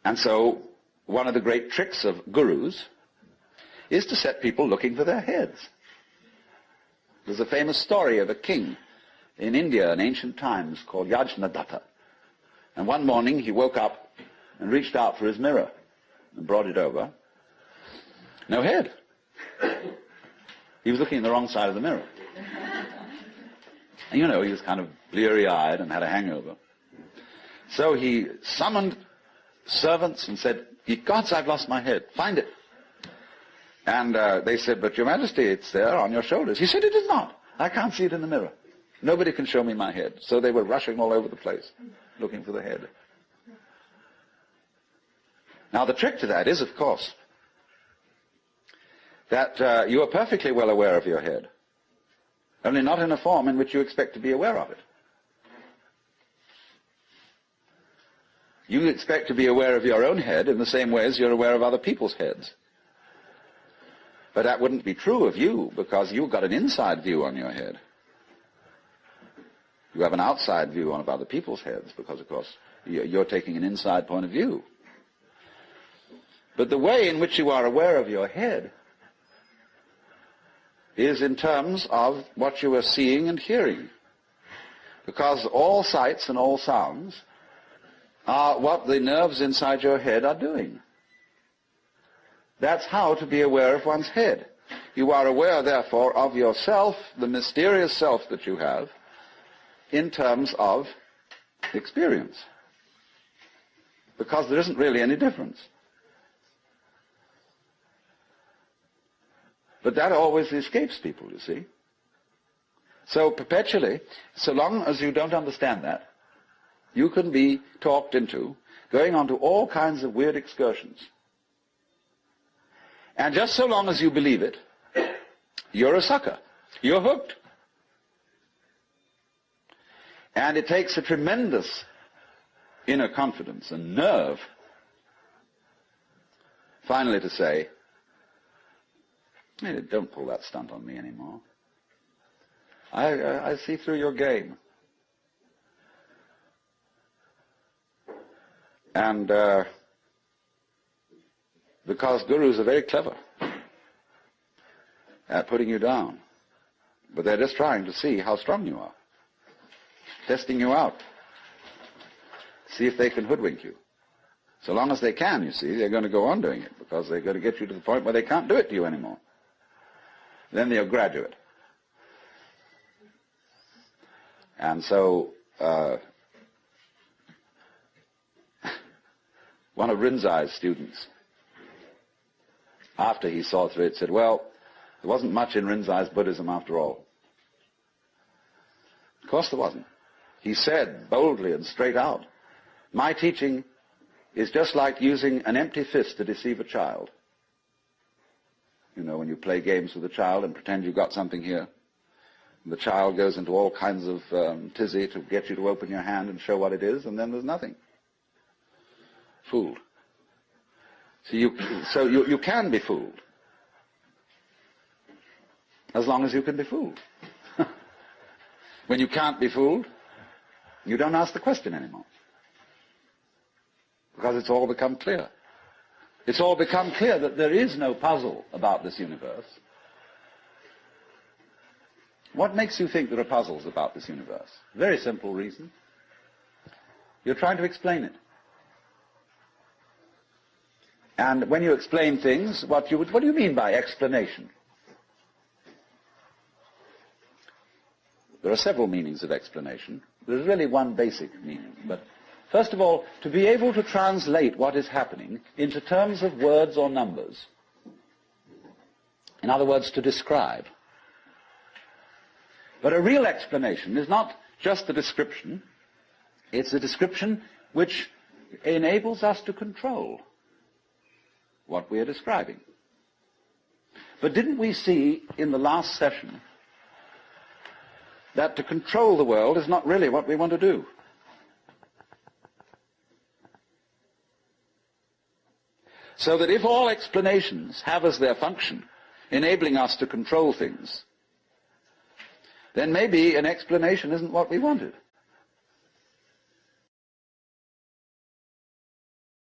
And so, one of the great tricks of gurus is to set people looking for their heads. There's a famous story of a king in India in ancient times called Yajnadatta. And one morning he woke up and reached out for his mirror and brought it over. No head. He was looking in the wrong side of the mirror. And you know, he was kind of bleary-eyed and had a hangover. So he summoned servants and said, "Ye gods, I've lost my head. Find it." And they said, "But Your Majesty, it's there on your shoulders." He said, "It is not. I can't see it in the mirror. Nobody can show me my head." So they were rushing all over the place, looking for the head. Now the trick to that is, of course, that you are perfectly well aware of your head, only not in a form in which you expect to be aware of it. You expect to be aware of your own head in the same way as you're aware of other people's heads. But that wouldn't be true of you, because you've got an inside view on your head. You have an outside view on other people's heads, because, of course, you're taking an inside point of view. But the way in which you are aware of your head is in terms of what you are seeing and hearing. Because all sights and all sounds are what the nerves inside your head are doing. That's how to be aware of one's head. You are aware, therefore, of yourself, the mysterious self that you have, in terms of experience. Because there isn't really any difference. But that always escapes people, you see. So perpetually, so long as you don't understand that, you can be talked into going on to all kinds of weird excursions. And just so long as you believe it, you're a sucker. You're hooked. And it takes a tremendous inner confidence and nerve finally to say, "Hey, don't pull that stunt on me anymore. I see through your game." And because gurus are very clever at putting you down. But they're just trying to see how strong you are. Testing you out. See if they can hoodwink you. So long as they can, you see, they're going to go on doing it, because they're going to get you to the point where they can't do it to you anymore. Then they'll graduate. And so, one of Rinzai's students, after he saw through it, said, "Well, There wasn't much in Rinzai's Buddhism after all. Of course there wasn't. He said boldly and straight out, my teaching is just like using an empty fist to deceive a child. You know, when you play games with a child and pretend you've got something here, the child goes into all kinds of tizzy to get you to open your hand and show what it is, and then there's nothing. Fooled. So you can be fooled. As long as you can be fooled. When you can't be fooled, you don't ask the question anymore. Because it's all become clear. It's all become clear that there is no puzzle about this universe. What makes you think there are puzzles about this universe? Very simple reason. You're trying to explain it. And when you explain things, what do you mean by explanation? There are several meanings of explanation. There's really one basic meaning. But first of all, to be able to translate what is happening into terms of words or numbers. In other words, to describe. But a real explanation is not just a description. It's a description which enables us to control what we are describing. But didn't we see in the last session that to control the world is not really what we want to do? So that if all explanations have as their function enabling us to control things, then maybe an explanation isn't what we wanted.